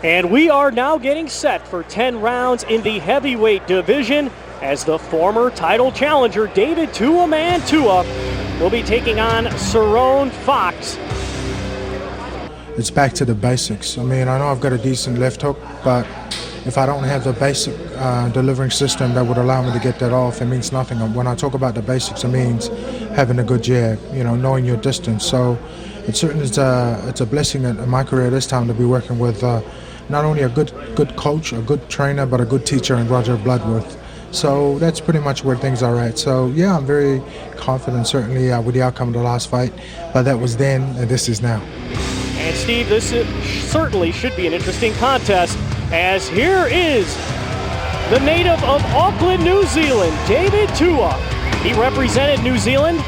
And we are now getting set for 10 rounds in the heavyweight division as the former title challenger David Tua will be taking on Cerrone Fox. It's back to the basics. I mean, I know I've got a decent left hook, but if I don't have the basic delivering system that would allow me to get that off, it means nothing. When I talk about the basics, it means having a good jab, you know, knowing your distance. So it certainly is it's a blessing in my career this time to be working with not only a good coach, a good trainer, but a good teacher in Roger Bloodworth. So that's pretty much where things are at. So yeah, I'm very confident certainly with the outcome of the last fight, but that was then and this is now. And Steve, this certainly should be an interesting contest, as here is the native of Auckland, New Zealand, David Tua. He represented New Zealand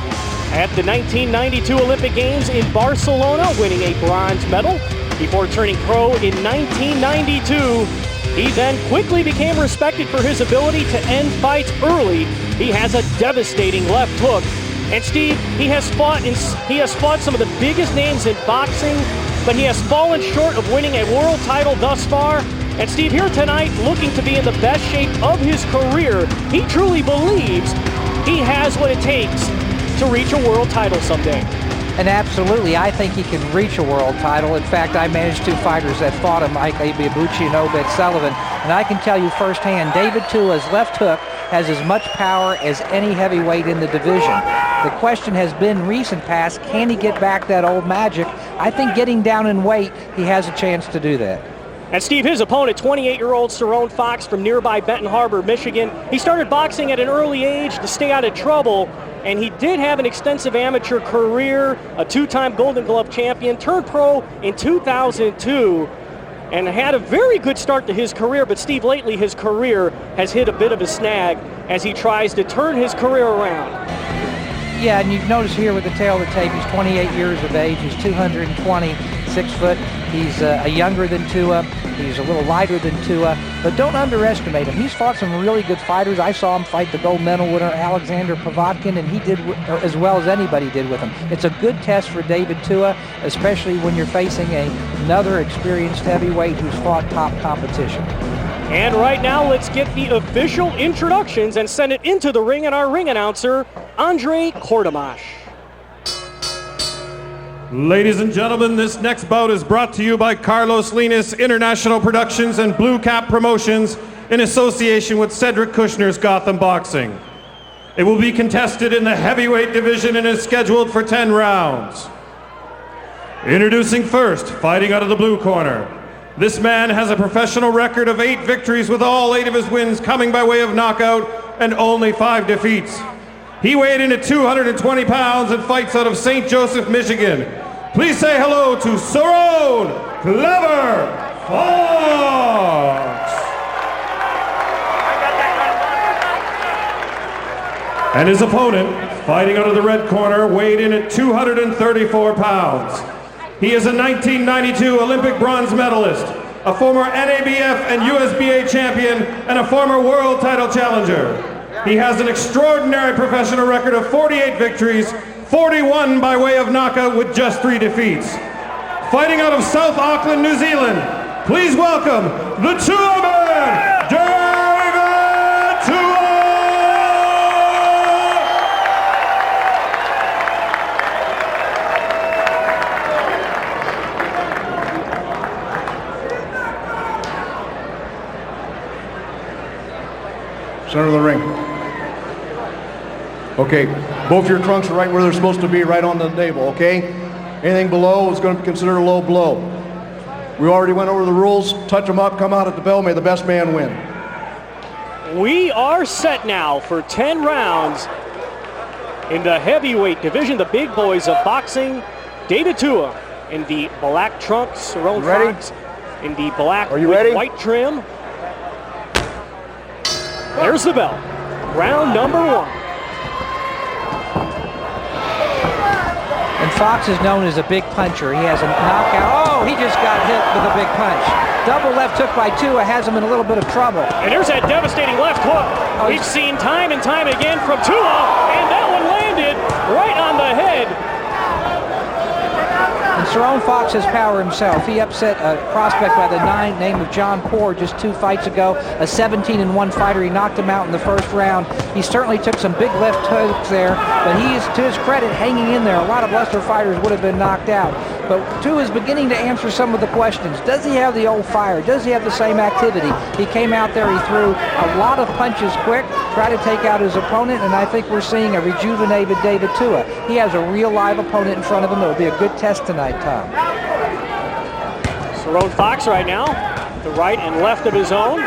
at the 1992 Olympic Games in Barcelona, winning a bronze medal before turning pro in 1992. He then quickly became respected for his ability to end fights early. He has a devastating left hook. And Steve, he has fought some of the biggest names in boxing, but he has fallen short of winning a world title thus far. And Steve, here tonight, looking to be in the best shape of his career, he truly believes he has what it takes to reach a world title someday. And absolutely, I think he can reach a world title. In fact, I managed two fighters that fought him, Mike Ibuchi and Obed Sullivan. And I can tell you firsthand, David Tua's left hook has as much power as any heavyweight in the division. The question has been recent past, can he get back that old magic? I think getting down in weight, he has a chance to do that. And Steve, his opponent, 28-year-old Cerrone Fox from nearby Benton Harbor, Michigan. He started boxing at an early age to stay out of trouble, and he did have an extensive amateur career, a two-time Golden Glove champion, turned pro in 2002, and had a very good start to his career. But Steve, lately his career has hit a bit of a snag as he tries to turn his career around. Yeah, and you notice here with the tail of the tape, he's 28 years of age, he's 220, 6 foot. He's younger than Tua, he's a little lighter than Tua, but don't underestimate him. He's fought some really good fighters. I saw him fight the gold medal winner Alexander Povatkin, and he did as well as anybody did with him. It's a good test for David Tua, especially when you're facing another experienced heavyweight who's fought top competition. And right now, let's get the official introductions and send it into the ring, and our ring announcer, Andre Kordomash. Ladies and gentlemen, this next bout is brought to you by Carlos Linas International Productions and Blue Cap Promotions in association with Cedric Kushner's Gotham Boxing. It will be contested in the heavyweight division and is scheduled for 10 rounds. Introducing first, fighting out of the blue corner. This man has a professional record of 8 victories, with all 8 of his wins coming by way of knockout and only 5 defeats. He weighed in at 220 pounds and fights out of St. Joseph, Michigan. Please say hello to Cerrone Fox. And his opponent, fighting out of the red corner, weighed in at 234 pounds. He is a 1992 Olympic bronze medalist, a former NABF and USBA champion, and a former world title challenger. He has an extraordinary professional record of 48 victories, 41 by way of knockout with just 3 defeats. Fighting out of South Auckland, New Zealand, please welcome the Tua Man, David Tua! Center of the ring. Okay, both your trunks are right where they're supposed to be, right on the table, okay? Anything below is going to be considered a low blow. We already went over the rules. Touch them up, come out at the bell, may the best man win. We are set now for 10 rounds in the heavyweight division, the big boys of boxing. David Tua in the black trunks, Cerrone Fox in the black with white trim. There's the bell. Round number 1. And Fox is known as a big puncher. He has a knockout. Oh, he just got hit with a big punch. Double left hook by Tua has him in a little bit of trouble. And there's that devastating left hook we've seen time and time again from Tua, and that one landed right on the head. And Cerrone Fox has power himself. He upset a prospect by the name of John Poor just 2 fights ago, a 17-1 fighter. He knocked him out in the first round. He certainly took some big left hooks there, but he is, to his credit, hanging in there. A lot of lesser fighters would have been knocked out. But Tua is beginning to answer some of the questions. Does he have the old fire? Does he have the same activity? He came out there, he threw a lot of punches quick, tried to take out his opponent, and I think we're seeing a rejuvenated David Tua. He has a real live opponent in front of him. It'll be a good test tonight, Tom. Cerrone Fox right now, the right and left of his own.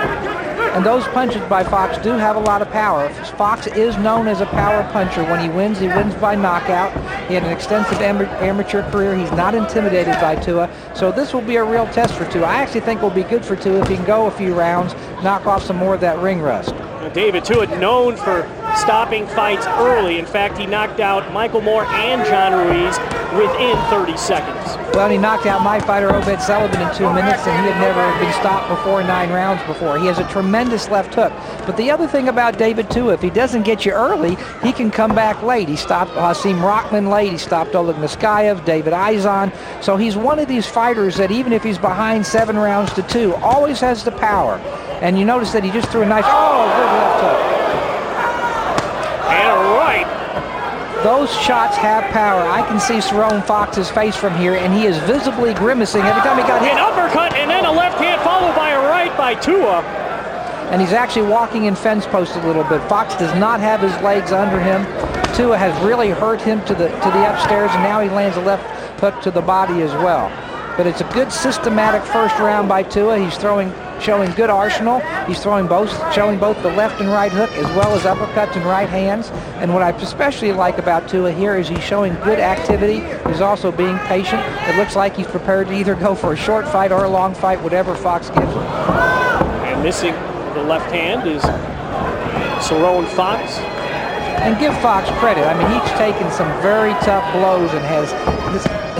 And those punches by Fox do have a lot of power. Fox is known as a power puncher. When he wins by knockout. He had an extensive amateur career. He's not intimidated by Tua. So this will be a real test for Tua. I actually think it will be good for Tua if he can go a few rounds, knock off some more of that ring rust. David Tua, known for stopping fights early. In fact, he knocked out Michael Moore and John Ruiz within 30 seconds. Well, he knocked out my fighter, Obed Sullivan, in 2 minutes, and he had never been stopped before 9 rounds before. He has a tremendous left hook. But the other thing about David Tua, if he doesn't get you early, he can come back late. He stopped Hasim Rockman late. He stopped Oleg Muskayev, David Izon. So he's one of these fighters that even if he's behind 7 rounds to 2, always has the power. And you notice that he just threw a nice, good left hook. And a right. Those shots have power. I can see Cerrone Fox's face from here, and he is visibly grimacing every time he got hit. An uppercut and then a left hand followed by a right by Tua. And he's actually walking in fence post a little bit. Fox does not have his legs under him. Tua has really hurt him to the upstairs, and now he lands a left hook to the body as well. But it's a good systematic first round by Tua. He's showing good arsenal. He's showing both the left and right hook as well as uppercuts and right hands. And what I especially like about Tua here is he's showing good activity. He's also being patient. It looks like he's prepared to either go for a short fight or a long fight, whatever Fox gives him. And missing the left hand is Cerrone Fox. And give Fox credit. I mean, he's taken some very tough blows and has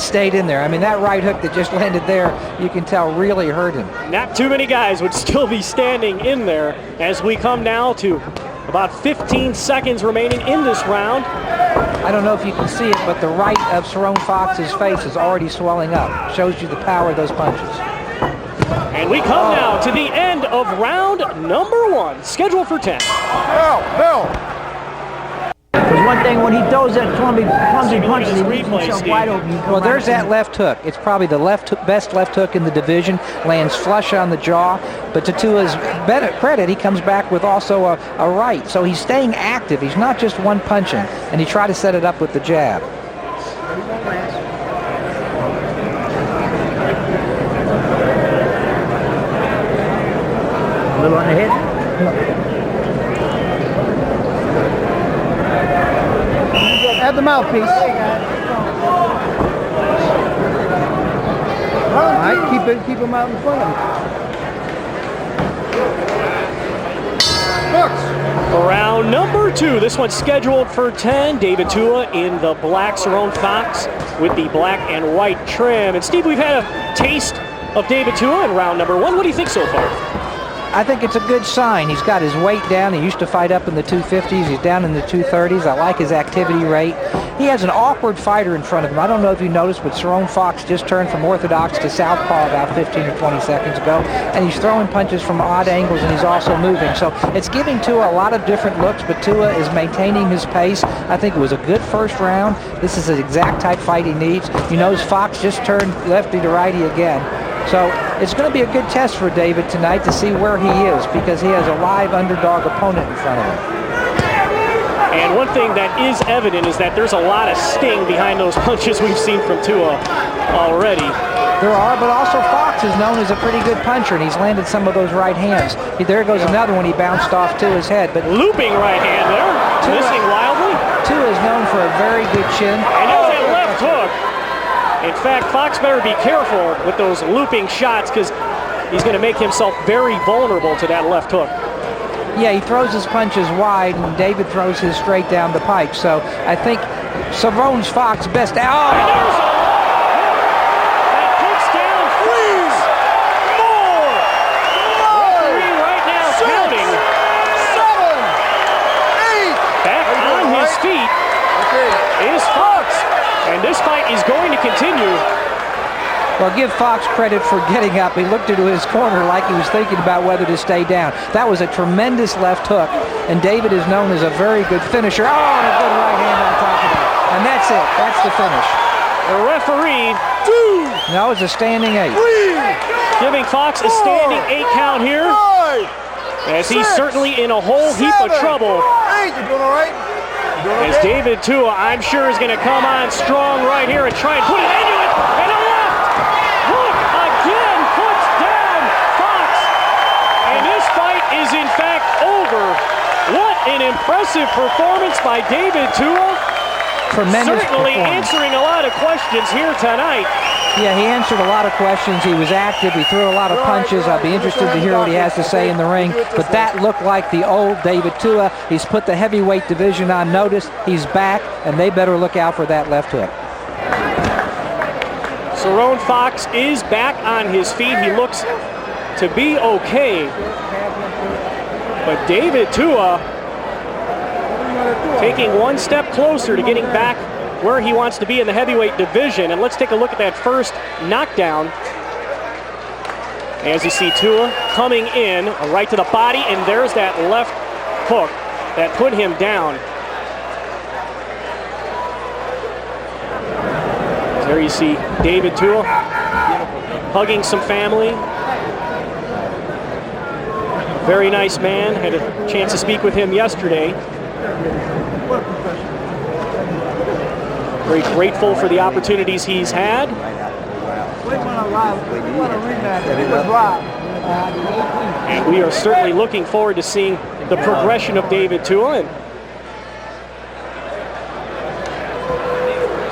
stayed in there. I mean, that right hook that just landed there, you can tell really hurt him. Not too many guys would still be standing in there as we come now to about 15 seconds remaining in this round. I don't know if you can see it, but the right of Cerrone Fox's face is already swelling up. Shows you the power of those punches. And we come now to the end of round number 1, scheduled for 10. Bill. There's one thing, when he throws that clumsy punches, he leaves himself wide open. Well, there's that left hook. It's probably the best left hook in the division. Lands flush on the jaw. But to Tua's credit, he comes back with also a right. So he's staying active. He's not just one punching. And he tried to set it up with the jab. A little on the head. At the mouthpiece. All right, keep him out in front of him. Round number 2. This one's scheduled for 10. David Tua in the black, Cerrone Fox with the black and white trim. And Steve, we've had a taste of David Tua in round number 1. What do you think so far? I think it's a good sign. He's got his weight down. He used to fight up in the 250s. He's down in the 230s. I like his activity rate. He has an awkward fighter in front of him. I don't know if you noticed, but Cerrone Fox just turned from orthodox to southpaw about 15 or 20 seconds ago, and he's throwing punches from odd angles, and he's also moving. So it's giving Tua a lot of different looks, but Tua is maintaining his pace. I think it was a good first round. This is the exact type fight he needs. You notice Fox just turned lefty to righty again. So it's going to be a good test for David tonight to see where he is, because he has a live underdog opponent in front of him. And one thing that is evident is that there's a lot of sting behind those punches we've seen from Tua already. There are, but also Fox is known as a pretty good puncher, and he's landed some of those right hands. There goes another one he bounced off Tua's head. But looping right hand there, missing wildly. Tua is known for a very good chin. And there's that left hook. In fact, Fox better be careful with those looping shots, because he's going to make himself very vulnerable to that left hook. Yeah, he throws his punches wide, and David throws his straight down the pike. So I think Cerrone Fox best out. And there's a that puts down freeze. More. Referee right now counting. 7, 8. Back on his feet is Fox. And this fight is going to continue Well, give Fox credit for getting up. He looked into his corner like he was thinking about whether to stay down. That was a tremendous left hook, and David is known as a very good finisher. Oh, and a good right hand on top of that. And that's it. That's the finish. The referee, No, it's a standing 8. giving Fox a standing 8 count here, as he's certainly in a whole heap of trouble. You doing all right? As David Tua, I'm sure, is going to come on strong right here and try and put it into it. And a left hook again puts down Fox. And this fight is in fact over. What an impressive performance by David Tua. Tremendous Certainly performance. answering a lot of questions here tonight. Yeah, he answered a lot of questions. He was active. He threw a lot of punches. I'll be interested to hear what he has to say in the ring. But that looked like the old David Tua. He's put the heavyweight division on notice. He's back, and they better look out for that left hook. Cerrone Fox is back on his feet. He looks to be okay. But David Tua taking one step closer to getting back where he wants to be in the heavyweight division. And let's take a look at that first knockdown. As you see Tua coming in, a right to the body, and there's that left hook that put him down. There you see David Tua hugging some family. Very nice man. Had a chance to speak with him yesterday. Very grateful for the opportunities he's had. And we are certainly looking forward to seeing the progression of David Tua and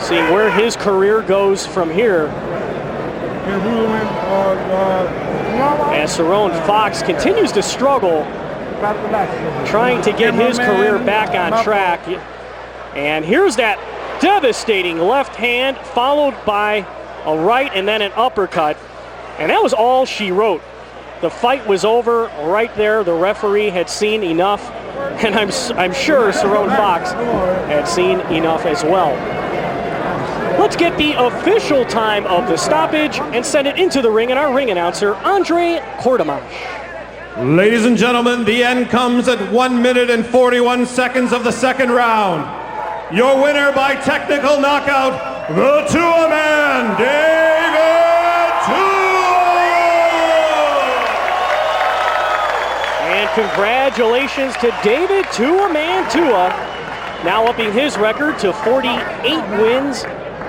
seeing where his career goes from here. As Cerrone Fox continues to struggle trying to get his career back on track. And here's that devastating left hand followed by a right and then an uppercut. And that was all she wrote. The fight was over right there. The referee had seen enough. And I'm sure Cerrone Fox had seen enough as well. Let's get the official time of the stoppage and send it into the ring, and our ring announcer, Andre Cordemanche. Ladies and gentlemen, the end comes at 1 minute and 41 seconds of the second round. Your winner by technical knockout, the Tua Man, David Tua! And congratulations to David Tua Man Tua, now upping his record to 48 wins,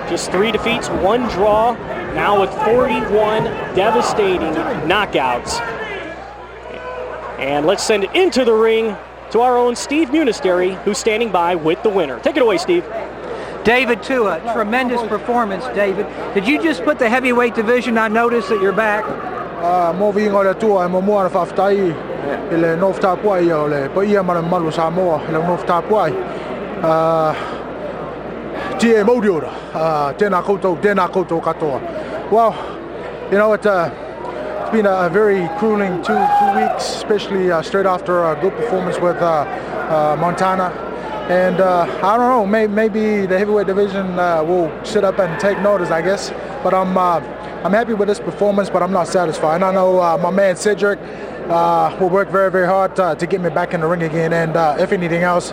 just 3 defeats, 1 draw, now with 41 devastating knockouts. And let's send it into the ring to our own Steve Munisteri, who's standing by with the winner. Take it away, Steve. David Tua, tremendous performance, David. Did you just put the heavyweight division on notice that you're back? Mo vingo le tua mo mo fa ftai ile no fta puai ole po ia mana malu sa mo le no fta puai tie mo diora tena koto katoa. Well, you know it's been a very grueling two weeks, especially straight after a good performance with Montana. And I don't know, maybe the heavyweight division will sit up and take notice, I guess. But I'm happy with this performance, but I'm not satisfied. And I know my man Cedric will work very, very hard to get me back in the ring again. And if anything else,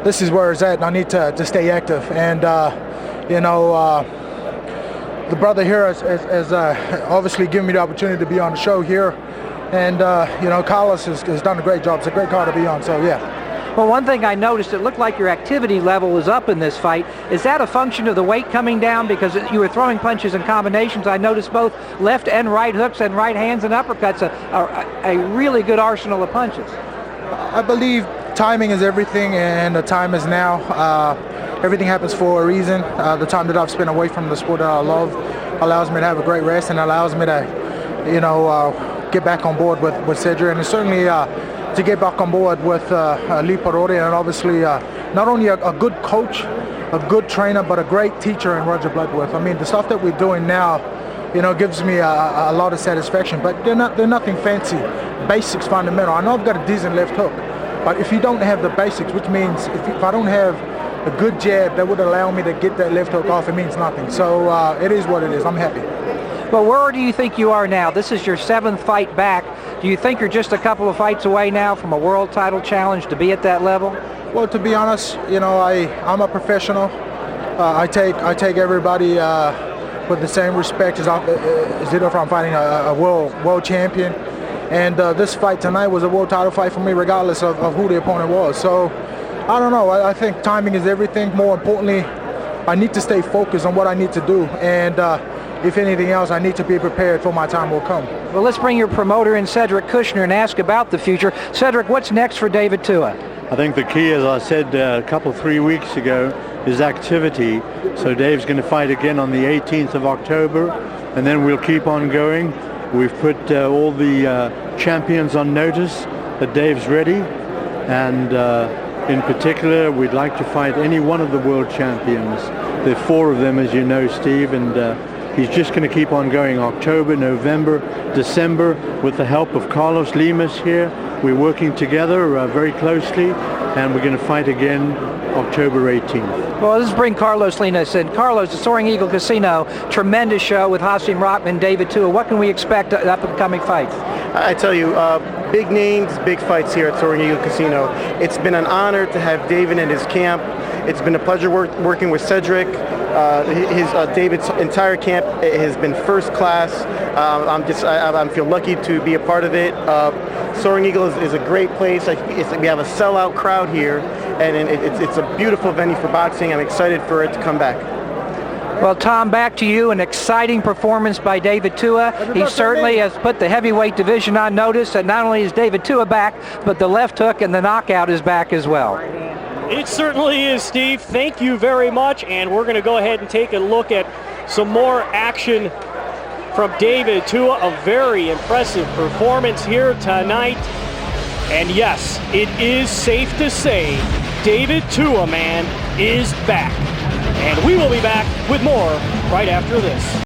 this is where it's at. And I need to stay active. And the brother here has obviously given me the opportunity to be on the show here. And, Carlos has done a great job. It's a great card to be on, so yeah. Well, one thing I noticed, it looked like your activity level was up in this fight. Is that a function of the weight coming down? Because you were throwing punches and combinations. I noticed both left and right hooks and right hands and uppercuts, a really good arsenal of punches. I believe timing is everything, and the time is now. Everything happens for a reason. The time that I've spent away from the sport that I love allows me to have a great rest and allows me to, get back on board with Cedric, and it's certainly to get back on board with Lee Parodi, and obviously not only a good coach, a good trainer, but a great teacher in Roger Bloodworth. I mean, the stuff that we're doing now, gives me a lot of satisfaction, but they're nothing fancy. Basics, fundamental. I know I've got a decent left hook, but if you don't have the basics, which means if I don't have a good jab that would allow me to get that left hook off, it means nothing. So it is what it is. I'm happy. But where do you think you are now? This is your 7th fight back. Do you think you're just a couple of fights away now from a world title challenge to be at that level? Well, to be honest, you know, I'm a professional. I take everybody with the same respect as if I'm fighting a world champion. And this fight tonight was a world title fight for me, regardless of who the opponent was. So I don't know. I think timing is everything. More importantly, I need to stay focused on what I need to do. And if anything else, I need to be prepared for my time will come. Well, let's bring your promoter in, Cedric Kushner, and ask about the future. Cedric, what's next for David Tua? I think the key, as I said a couple, 3 weeks ago, is activity. So Dave's going to fight again on the 18th of October, and then we'll keep on going. We've put all the champions on notice that Dave's ready, and in particular, we'd like to fight any one of the world champions. There are 4 of them, as you know, Steve, and he's just going to keep on going. October, November, December, with the help of Carlos Limas here. We're working together very closely, and we're going to fight again October 18th. Well, let's bring Carlos Limas in. Carlos, the Soaring Eagle Casino, tremendous show with Hasim Rahman, David Tua. What can we expect at upcoming fights? I tell you, big names, big fights here at Cerrone Eagle Casino. It's been an honor to have David in his camp. It's been a pleasure working with Cedric. David's entire camp has been first class. I feel lucky to be a part of it. Soaring Eagle is a great place. We have a sellout crowd here, and it's a beautiful venue for boxing. I'm excited for it to come back. Well, Tom, back to you. An exciting performance by David Tua. He certainly has put the heavyweight division on notice, and not only is David Tua back, but the left hook and the knockout is back as well. It certainly is, Steve. Thank you very much, and we're going to go ahead and take a look at some more action from David Tua. A very impressive performance here tonight. And yes, it is safe to say David Tua, man, is back. And we will be back with more right after this.